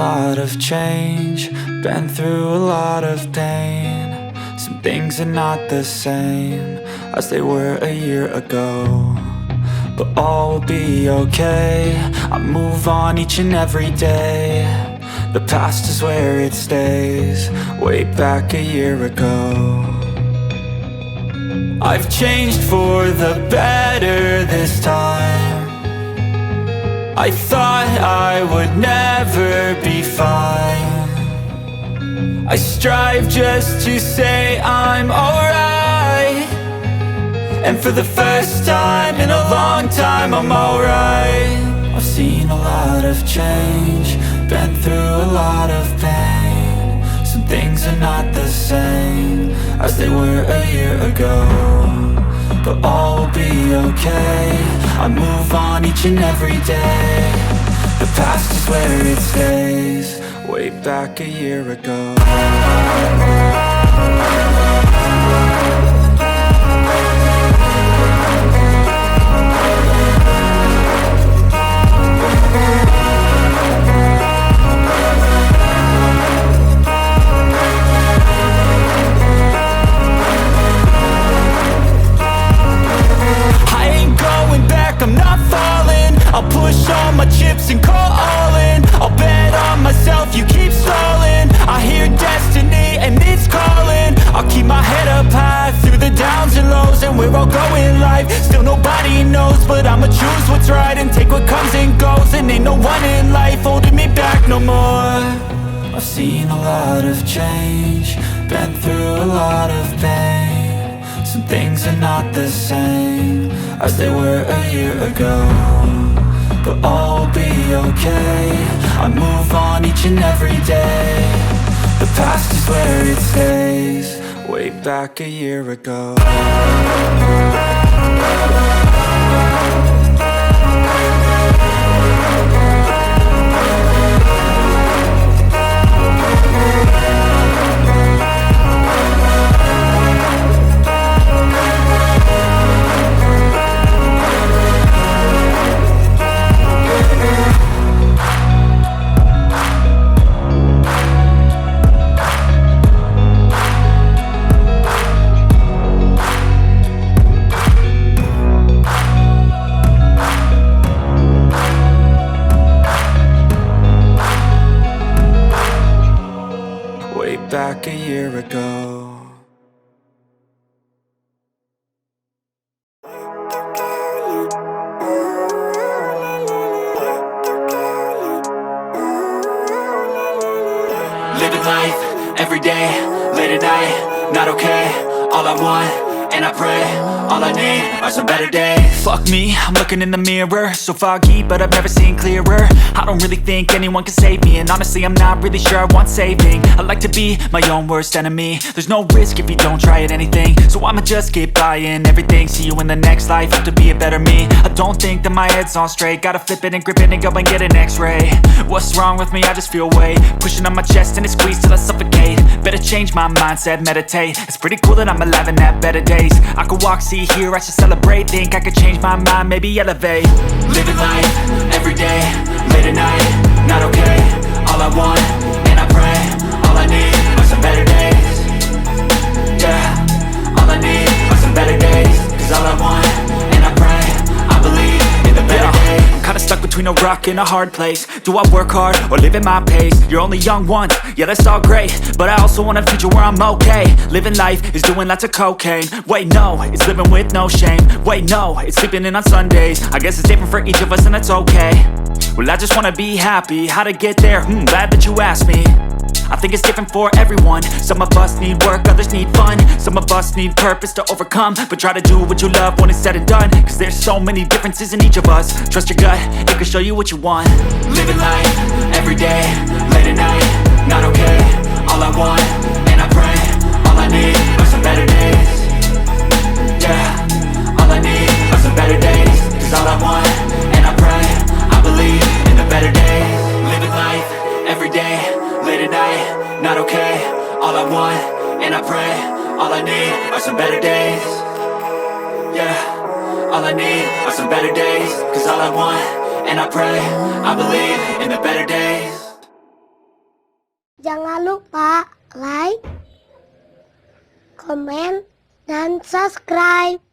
lot of change, been through a lot of pain. Some things are not the same as they were a year ago, but all will be okay. I move on each and every day. The past is where it stays, way back a year ago. I've changed for the better this time. I thought I would never be fine. I strive just to say I'm alright, and for the first time in a long time I'm alright. I've seen a lot of change, been through a lot of pain. Some things are not the same as they were a year ago, but all will be okay. I move on each and every day. The past is where it stays, way back a year ago. I'm not falling, I'll push all my chips and call all in. I'll bet on myself, you keep stalling. I hear destiny and it's calling. I'll keep my head up high through the downs and lows, and we're all going live. Still nobody knows, but I'ma choose what's right and take what comes and goes. And ain't no one in life holding me back no more. I've seen a lot of change, been through a lot of pain. Some things are not the same as they were a year ago, but all will be okay. I move on each and every day. The past is where it stays, way back a year ago. Back a year ago. Living life, every day, late at night, not okay. All I want, and I pray, all I need are some better days. Fuck me, I'm looking in the mirror, so foggy, but I've never seen clearer. I don't really think anyone can save me, and honestly I'm not really sure I want saving. I like to be my own worst enemy. There's no risk if you don't try at anything, so I'ma just keep buying everything. See you in the next life, have to be a better me. I don't think that my head's on straight, gotta flip it and grip it and go and get an x-ray. What's wrong with me? I just feel weight pushing on my chest and it squeezes till I suffocate. Better change my mindset, meditate. It's pretty cool that I'm alive and have better days. I could walk, see, hear, I should celebrate. Think I could change my mind, maybe elevate. Living life, every day, late at night, not okay. All I want, and I pray, all I need are some better days. Yeah, all I need are some better days. Cause all I want, and I pray, I believe in the better days. I'm kinda stuck between a rock and a hard place. Do I work hard or live at my pace? You're only young once, yeah that's all great, but I also want a future where I'm okay. Living life is doing lots of cocaine. Wait no, it's living with no shame. Wait no, it's sleeping in on Sundays. I guess it's different for each of us and that's okay. Well I just wanna be happy, how to get there? Glad that you asked me. I think it's different for everyone. Some of us need work, others need fun. Some of us need purpose to overcome, but try to do what you love when it's said and done. Cause there's so many differences in each of us. Trust your gut, it can show you what you want. Living life, every day, late at night, not okay. All I want, and I pray, all I need are some better days. Yeah, all I need are some better days. Cause all I want, and I pray, I believe in the better days. Living life, every day, late at night, not okay. All I want, and I pray, all I need are some better days. Yeah, all I need are some better days. Cause all I want, and I pray, I believe in the better days. Jangan lupa like, komen, dan subscribe.